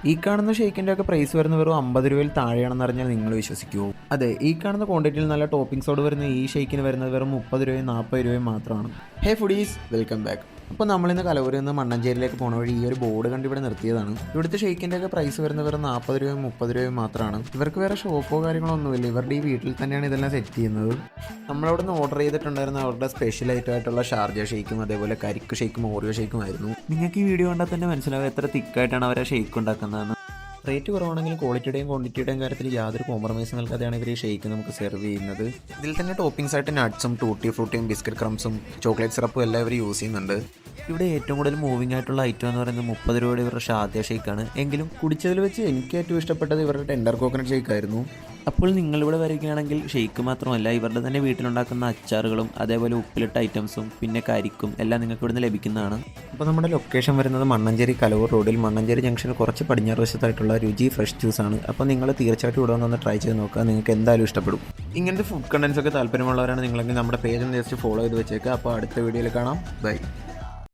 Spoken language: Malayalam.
ഈ കാണുന്ന ഷേക്കിൻ്റെ ഒക്കെ പ്രൈസ് വരുന്ന വെറും 50 രൂപയിൽ താഴെയാണെന്ന് അറിഞ്ഞാൽ നിങ്ങൾ വിശ്വസിക്കുമോ? അതെ, ഈ കാണുന്ന ക്വാണ്ടിറ്റിയിൽ നല്ല ടോപ്പിംഗ്സോട് വരുന്ന ഈ ഷേക്കിന് വരുന്നത് വെറും 30 രൂപയും 40 രൂപയും മാത്രമാണ്. ഹേ ഫുഡീസ്, വെൽക്കം ബാക്ക്. അപ്പോൾ നമ്മളിന്ന് കലവൂരിൽ നിന്ന് മണ്ണഞ്ചേരിയിലേക്ക് പോണ വഴി ഈ ഒരു ബോർഡ് കണ്ട് ഇവിടെ നിർത്തിയതാണ്. ഇവിടുത്തെ ഷേക്കിൻ്റെ ഒക്കെ പ്രൈസ് വരുന്നത് വെറും 40 രൂപയും 30 രൂപയും മാത്രമാണ്. ഇവർക്ക് വേറെ ഷോപ്പോ കാര്യങ്ങളോ ഒന്നുമില്ല. ഇവരുടെ ഈ വീട്ടിൽ തന്നെയാണ് ഇതെല്ലാം സെറ്റ് ചെയ്യുന്നത്. നമ്മളവിടെ നിന്ന് ഓർഡർ ചെയ്തിട്ടുണ്ടായിരുന്ന അവരുടെ സ്പെഷ്യൽ ഐറ്റമായിട്ടുള്ള ഷാർജ ഷേക്കും അതേപോലെ കരിക്ക് ഷേക്കും ഓറിയോ ഷേക്കും ആയിരുന്നു. നിങ്ങൾക്ക് ഈ വീഡിയോ കണ്ടാൽ തന്നെ മനസ്സിലാവും എത്ര തിക്കായിട്ടാണ് അവർ ആ ഷേക്ക് ഉണ്ടാക്കുന്നതെന്ന്. റേറ്റ് കുറവാണെങ്കിലും ക്വാളിറ്റിയുടെയും ക്വാണ്ടിറ്റിയുടെയും കാര്യത്തിൽ യാതൊരു കോംപ്രമൈസും നൽകാതെയാണ് ഇവർ ഈ ഷേക്ക് നമുക്ക് സെർവ് ചെയ്യുന്നത്. ഇതിൽ തന്നെ ടോപ്പിംഗ്സ് ആയിട്ട് നട്ട്സും ടൂട്ടി ഫ്രൂട്ടിയും ബിസ്ക്കറ്റ് ക്രംസും ചോക്ലേറ്റ് സിറപ്പും എല്ലാം ഇവർ യൂസ് ചെയ്യുന്നുണ്ട്. ഇവിടെ ഏറ്റവും കൂടുതൽ മൂവിംഗ് ആയിട്ടുള്ള ഐറ്റം എന്ന് പറയുന്നത് 30 രൂപയുടെ ഇവരുടെ ഷാർജ ഷേക്കാണ്. എങ്കിലും കുടിച്ചതിൽ വെച്ച് എനിക്ക് ഏറ്റവും ഇഷ്ടപ്പെട്ടത് ഇവരുടെ ടെൻഡർ കോക്കനട്ട് ഷേക്ക് ആയിരുന്നു. അപ്പോൾ നിങ്ങളിവിടെ വരികയാണെങ്കിൽ ഷേക്ക് മാത്രമല്ല ഇവരുടെ തന്നെ വീട്ടിലുണ്ടാക്കുന്ന അച്ചാറുകളും അതേപോലെ ഉപ്പിലിട്ട ഐറ്റംസും പിന്നെ കരിക്കും എല്ലാം നിങ്ങൾക്ക് ഇവിടുന്ന് ലഭിക്കുന്നതാണ്. അപ്പോൾ നമ്മുടെ ലൊക്കേഷൻ വരുന്നത് മണ്ണഞ്ചേരി കലവൂർ റോഡിൽ മണ്ണഞ്ചേരി ജംഗ്ഷന് കുറച്ച് പടിഞ്ഞാറ് വശത്തായിട്ടുള്ള രുചി ഫ്രഷ് ജ്യൂസ് ആണ്. അപ്പോൾ നിങ്ങൾ തീർച്ചയായിട്ടും ഇവിടെ വന്നൊന്ന് ട്രൈ ചെയ്ത് നോക്കുക, നിങ്ങൾക്ക് എന്തായാലും ഇഷ്ടപ്പെടും. ഇങ്ങനത്തെ ഫുഡ് കണ്ടൻസ് ഒക്കെ താല്പര്യമുള്ളവരാണ് നിങ്ങളെങ്കിൽ നമ്മുടെ പേജ് ഒന്ന് ജസ്റ്റ് ഫോളോ ചെയ്ത് വെച്ചേക്കുക. അപ്പോൾ അടുത്ത വീഡിയോയിൽ കാണാം. ബൈ.